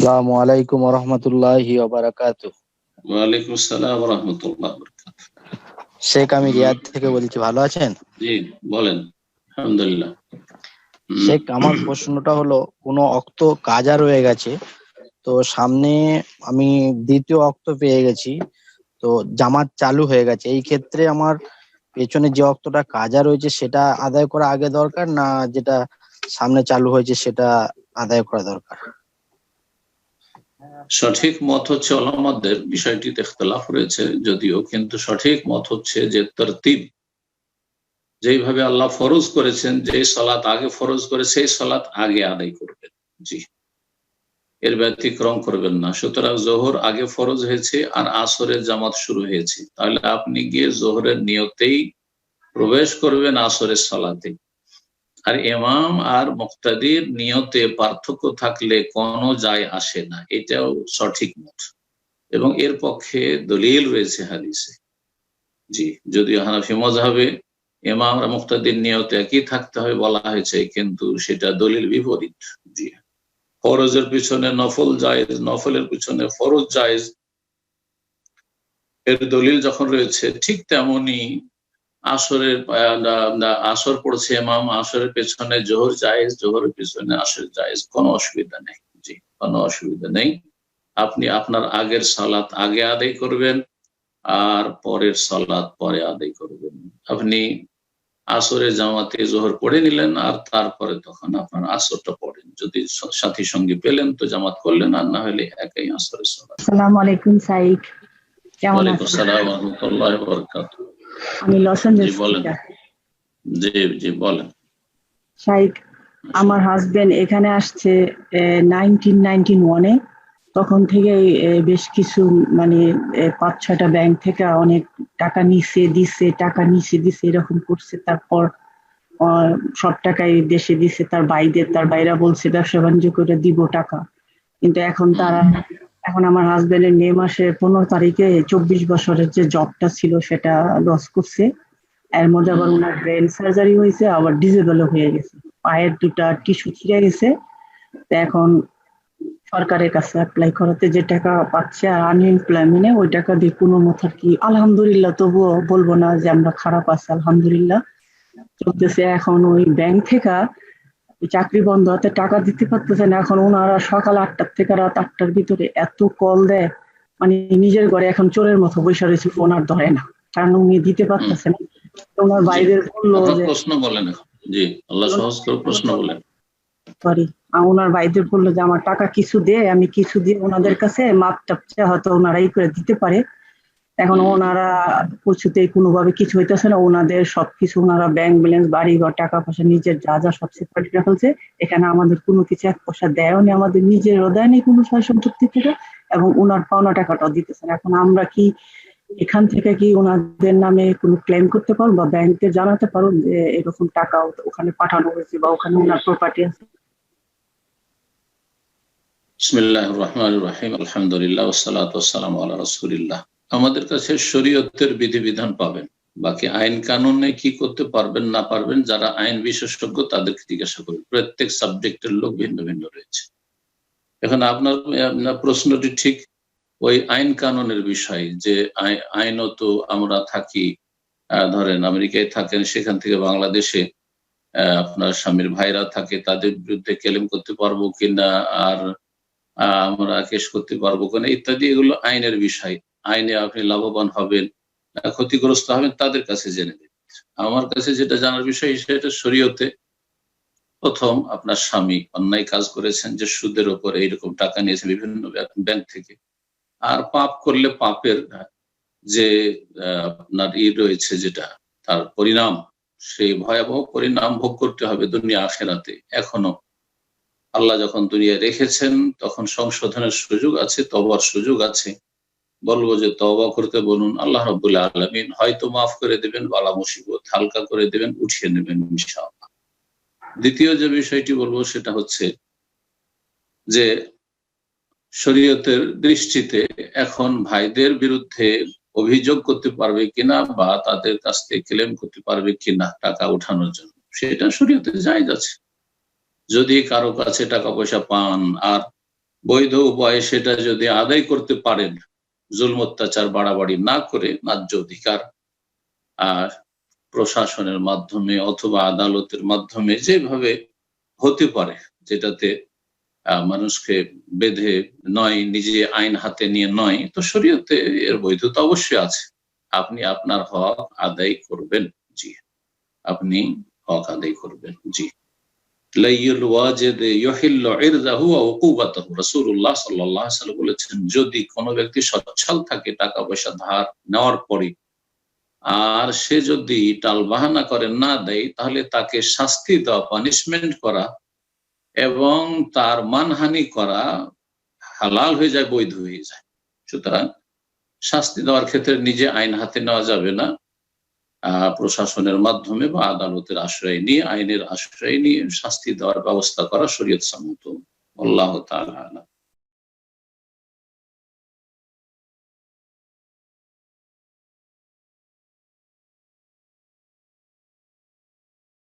আসসালামু আলাইকুম ওয়া রাহমাতুল্লাহি ওয়া বারাকাতুহু। ওয়ালাইকুম আসসালাম ওয়া রাহমাতুল্লাহি ওয়া বারাকাতুহু। শেখ, আমি রিয়াদ থেকে বলছি, ভালো আছেন? জি, বলেন। আলহামদুলিল্লাহ। শেখ, আমার প্রশ্নটা হলো, কোনো অক্ত কাজা রয়ে গেছে, তো সামনে আমি দ্বিতীয় অক্ত পেয়ে গেছি, তো জামাত চালু হয়ে গেছে। এই ক্ষেত্রে আমার পেছনে যে অক্তটা কাজা রয়েছে সেটা আদায় করা আগে দরকার, না যেটা সামনে চালু হয়েছে সেটা আদায় করা দরকার? সঠিক মত হচ্ছে উলামাদের বিষয়টিতে ইখতিলাফ রয়েছে যদিও, কিন্তু সঠিক মত হচ্ছে যে তরতিব যেইভাবে আল্লাহ ফরজ করেছেন, যে সালাত আগে ফরজ করে সেই সালাত আগে আদায় করবেন। জি, এর ব্যতিক্রম করবেন না। সুতরাং জোহর আগে ফরজ হয়েছে আর আসরের জামাত শুরু হয়েছে, তাহলে আপনি গিয়ে জোহরের নিয়তেই প্রবেশ করবেন আসরের সালাতে। আর ইমাম আর মুক্তাদির নিয়তে পার্থক্য থাকলে কোনো যায় আসে না, এটাও সঠিক মত এবং এর পক্ষে দলিল রয়েছে হাদিসে। জি, যদিও হানাফি মাযহাবে ইমাম আর মুক্তাদির নিয়তে একই থাকতে হবে বলা হয়েছে, কিন্তু সেটা দলিল বিপরীত। জি, ফরজের পিছনে নফল জায়েজ, নফলের পিছনে ফরজ জায়েজ, এর দলিল যখন রয়েছে, ঠিক তেমনি আসরের আসর পড়ছে ইমাম, আসরের পেছনে জোহর জায়েজ, জোহরের পেছনে আসর জায়েজ, কোনো অসুবিধা নেই। জি, কোনো অসুবিধা নেই। আপনি আপনার আগের সালাত আগে আদায় করবেন আর পরের সালাত পরে আদায় করবেন। আপনি আসরের জামাতে জোহর পড়ে নিলেন আর তারপরে তখন আপনার আসরটা পড়েন, যদি সাথী সঙ্গী পেলেন তো জামাত করলেন, আর না হলে একাই আসরের সালাত। আসসালামু আলাইকুম সাইক, কেমন ওয়ালাইকুম আছেন? আসসালাম ওয়া রাহমাতুল্লাহি ওয়া বারাকাতুহু। আমি লস এঞ্জেলস জি, বলেন। থেকে। জি জি, বলেন। সাইক, আমার হাজবেন্ড এখানে আসছে 1991-এ। তখন থেকে বেশ কিছু মানে 5-6টা ব্যাংক থেকে অনেক টাকা নিছে দিছে, টাকা নিছে দিছে, এরকম করছে। তারপর সব টাকাই দেশে দিছে তার ভাইদের। তার ভাইরা বলছে ব্যবসা বাণিজ্য করে দিব টাকা, কিন্তু এখন আমার হাজবেন্ডের মে মাসের 15 তারিখে 24 বছরের যে জবটা ছিল সেটা লস করছে। এর মধ্যে আবার ওনার ব্রেন সার্জারি হয়েছে, আবার ডিসেবলও হয়ে গেছে, পায়ের 2টা টিস্যু ছিঁড়ে গেছে। তো এখন সরকারের কাছে অ্যাপ্লাই করাতে যে টাকা পাচ্ছে আর আনএমপ্লয়মেন্টে ওই টাকা দিয়ে কোনো মত আর কি আলহামদুলিল্লাহ, তবুও বলবো না যে আমরা খারাপ আছি, আলহামদুলিল্লাহ চলতেছে। এখন ওই ব্যাংক থেকে চাকরি বন্ধ হাতে টাকা দিতে পারতেছে না। এখন ওনারা সকাল 8টা থেকে রাত 8টার ভিতরে এত কল দেয়, মানে নিজের ঘরে এখন চোরের মতো বসে রয়েছে, ফোন আর ধরে না, কারণ উনি দিতে পারতেছে না। ওনার বাইরের বললো যে প্রশ্ন বলেন। জি, আল্লাহ সহজ করে প্রশ্ন বলেন। সরি, ওনার ভাইদের বললো যে আমার টাকা কিছু দে, আমি কিছু দিয়ে ওনাদের কাছে মাপ টাপচা হয়তো ওনারাই করে দিতে পারে। এখন ওনারা কিছুতেই কোনোভাবে কিছু হইতেছে না। ওনাদের সবকিছু ওনারা ব্যাংক ব্যালেন্স, বাড়ি ঘর, টাকা পয়সা, নিজের যা যা সব সেপারেট করে ফেলছে। এখানে আমাদের কোনো কিছু এক পয়সা দেয়ও নি, আমাদের নিজেরও দেয় নেই কোনো সয় সম্পত্তি থেকে, এবং ওনার পাওনা টাকাটাও দিতেছে না। এখন আমরা কি এখান থেকে কি ওনাদের নামে কোনো ক্লেম করতে পারবো বা ব্যাংকে জানাতে পারবো যে এরকম টাকা ওখানে পাঠানো হয়েছে বা ওখানে ওনার প্রপার্টি আছে? বিসমিল্লাহির রহমানির রহিম, আলহামদুলিল্লাহ ওয়াসসালাতু ওয়াসসালামু আলা রাসূলিল্লাহ। আমাদের কাছে শরীয়তের বিধিবিধান পাবেন, বাকি আইন কানুনে কি করতে পারবেন না পারবেন যারা আইন বিশেষজ্ঞ তাদেরকে জিজ্ঞাসা করবেন। প্রত্যেক সাবজেক্টের লোক ভিন্ন ভিন্ন রয়েছে। এখন আপনার প্রশ্নটি ঠিক ওই আইন কানুনের বিষয়, যে আইনত আমরা থাকি, ধরেন আমেরিকায় থাকেন, সেখান থেকে বাংলাদেশে আপনার স্বামীর ভাইরা থাকে, তাদের বিরুদ্ধে ক্লেম করতে পারবো কিনা, আর আমরা কেস করতে পারবো কিনা ইত্যাদি, এগুলো আইনের বিষয়। আইনে আপনি লাভবান হবেন, ক্ষতিগ্রস্ত হবেন, তাদের কাছে জেনে নেবেন। আমার কাছে যেটা জানার বিষয় সেটা শরীয়তে প্রথম আপনার স্বামী অন্যায় কাজ করেছেন, যে সুদের উপর এইরকম টাকা নিয়েছে বিভিন্ন ব্যাংক থেকে, আর পাপ করলে পাপের যে আপনার রয়েছে, যেটা তার পরিণাম, সেই ভয়াবহ পরিণাম ভোগ করতে হবে দুনিয়া আখেরাতে। এখনো আল্লাহ যখন দুনিয়ায় রেখেছেন তখন সংশোধনের সুযোগ আছে, তওবার সুযোগ আছে। বলবো যে তওবা করতে বলুন, আল্লাহ রাব্বুল আলামিন হয়তো মাফ করে দেবেন, বালা মুসিবত হালকা করে দেবেন, উঠিয়ে নেবেন ইনশাআল্লাহ। দ্বিতীয় যে বিষয়টি বলবো সেটা হচ্ছে যে শরীয়তের দৃষ্টিতে এখন ভাইদের বিরুদ্ধে অভিযোগ করতে পারবে কিনা বা তাদের কাছ থেকে ক্লেম করতে পারবে কিনা টাকা উঠানোর জন্য, সেটা শরীয়তে জায়েজ আছে। যদি কারো কাছে টাকা পয়সা পান আর বৈধ উপায়ে সেটা যদি আদায় করতে পারেন, জুলম অত্যাচার বাড়াবাড়ি না করে ন্যায্য অধিকার আর প্রশাসনের মাধ্যমে অথবা আদালতের মাধ্যমে যেভাবে হতে পারে, যেটাতে মানুষকে বেঁধে নয়, নিজে আইন হাতে নিয়ে নয়, তো শরীয়তে এর বৈধতা অবশ্যই আছে। আপনি আপনার হক আদায় করবেন। জি, আপনি হক আদায় করবেন। জি। রাসূলুল্লাহ সাল্লাল্লাহু আলাইহি ওয়াসাল্লাম বলেছেন, যদি কোনো ব্যক্তি সচ্ছল থাকে টাকা পয়সা ধার নেওয়ার পরে, আর সে যদি টালবাহানা করে না দেয়, তাহলে তাকে শাস্তি দেওয়া, পানিশমেন্ট করা এবং তার মানহানি করা হালাল হয়ে যায়, বৈধ হয়ে যায়। সুতরাং শাস্তি দেওয়ার ক্ষেত্রে নিজে আইন হাতে নেওয়া যাবে না, প্রশাসনের মাধ্যমে বা আদালতের আশ্রয় নিয়ে, আইনের আশ্রয় নিয়ে শাস্তি দেওয়ার ব্যবস্থা করা শরীয়ত সম্মত। আল্লাহ তাআলা আ'লাম।